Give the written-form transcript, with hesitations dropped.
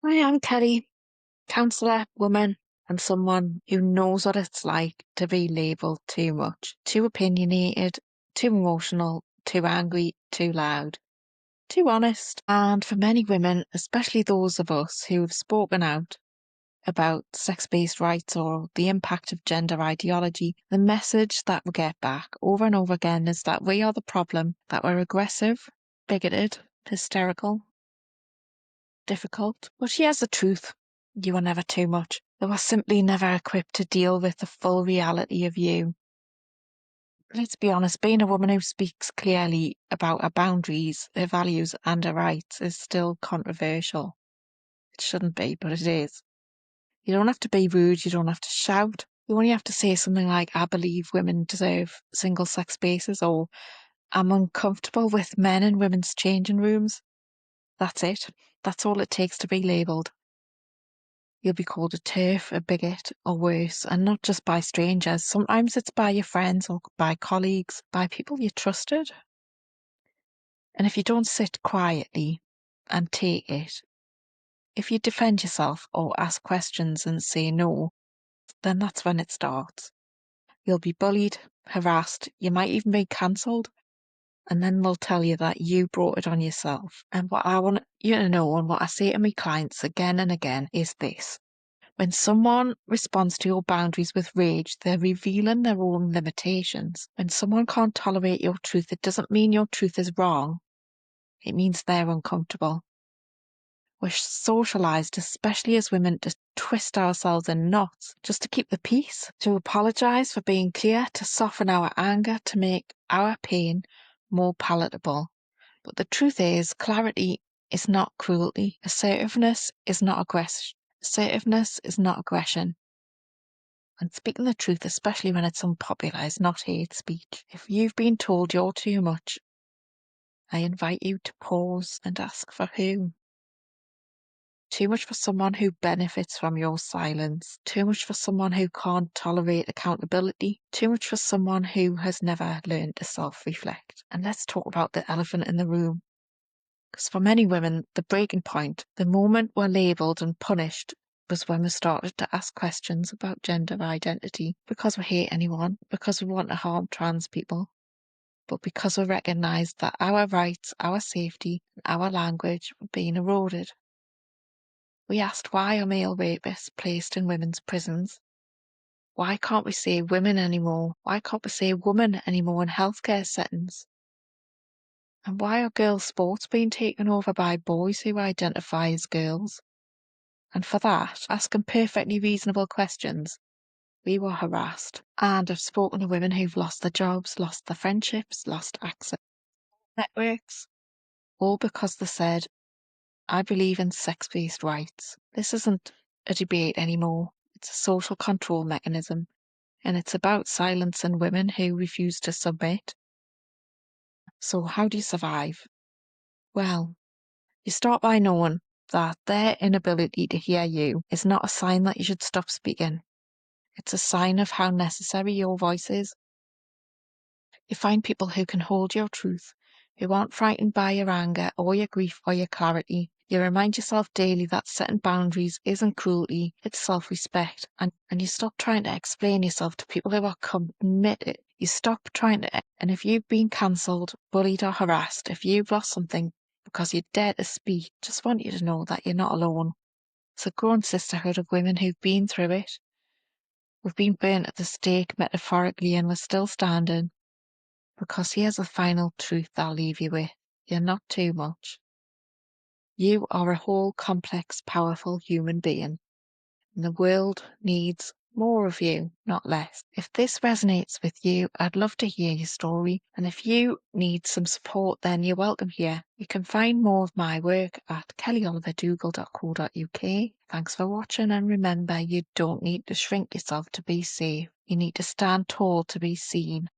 I am Kelly, counsellor, woman, and someone who knows what it's like to be labelled too much, too opinionated, too emotional, too angry, too loud, too honest. And for many women, especially those of us who have spoken out about sex-based rights or the impact of gender ideology, the message that we get back over and over again is that we are the problem, that we're aggressive, bigoted, hysterical, difficult. But here's the truth. You are never too much. You are simply never equipped to deal with the full reality of you. Let's be honest, being a woman who speaks clearly about her boundaries, her values and her rights is still controversial. It shouldn't be, but it is. You don't have to be rude, you don't have to shout. You only have to say something like, I believe women deserve single-sex spaces, or I'm uncomfortable with men in women's changing rooms. That's it. That's all it takes to be labelled. You'll be called a TERF, a bigot, or worse, and not just by strangers. Sometimes it's by your friends or by colleagues, by people you trusted. And if you don't sit quietly and take it, if you defend yourself or ask questions and say no, then that's when it starts. You'll be bullied, harassed, you might even be cancelled, and then they'll tell you that you brought it on yourself. And what I want you to know, and what I say to my clients again and again, is this. When someone responds to your boundaries with rage, they're revealing their own limitations. When someone can't tolerate your truth, it doesn't mean your truth is wrong. It means they're uncomfortable. We're socialised, especially as women, to twist ourselves in knots just to keep the peace, to apologise for being clear, to soften our anger, to make our pain more palatable. But the truth is, clarity is not cruelty. Assertiveness is not aggression. Assertiveness is not aggression. And speaking the truth, especially when it's unpopular, is not hate speech. If you've been told you're too much, I invite you to pause and ask for who. Too much for someone who benefits from your silence. Too much for someone who can't tolerate accountability. Too much for someone who has never learned to self-reflect. And let's talk about the elephant in the room. Because for many women, the breaking point, the moment we're labelled and punished, was when we started to ask questions about gender identity. Because we hate anyone, because we want to harm trans people, but because we recognised that our rights, our safety, and our language were being eroded. We asked, why are male rapists placed in women's prisons? Why can't we say women anymore? Why can't we say woman anymore in healthcare settings? And why are girls' sports being taken over by boys who identify as girls? And for that, asking perfectly reasonable questions, we were harassed. And I've spoken to women who've lost their jobs, lost their friendships, lost access to networks, all because they said, I believe in sex-based rights. This isn't a debate anymore. It's a social control mechanism, and it's about silencing women who refuse to submit. So how do you survive? Well, you start by knowing that their inability to hear you is not a sign that you should stop speaking. It's a sign of how necessary your voice is. You find people who can hold your truth, who aren't frightened by your anger or your grief or your clarity. You remind yourself daily that setting boundaries isn't cruelty, it's self-respect. And you stop trying to explain yourself to people who are committed. You stop trying to, and if you've been cancelled, bullied or harassed, if you've lost something because you dare to speak, just want you to know that you're not alone. It's a growing sisterhood of women who've been through it. We've been burnt at the stake metaphorically and we're still standing. Because here's the final truth I'll leave you with. You're not too much. You are a whole, complex, powerful human being. And the world needs more of you, not less. If this resonates with you, I'd love to hear your story. And if you need some support, then you're welcome here. You can find more of my work at kellyoliverdougal.co.uk. Thanks for watching, and remember, you don't need to shrink yourself to be safe. You need to stand tall to be seen.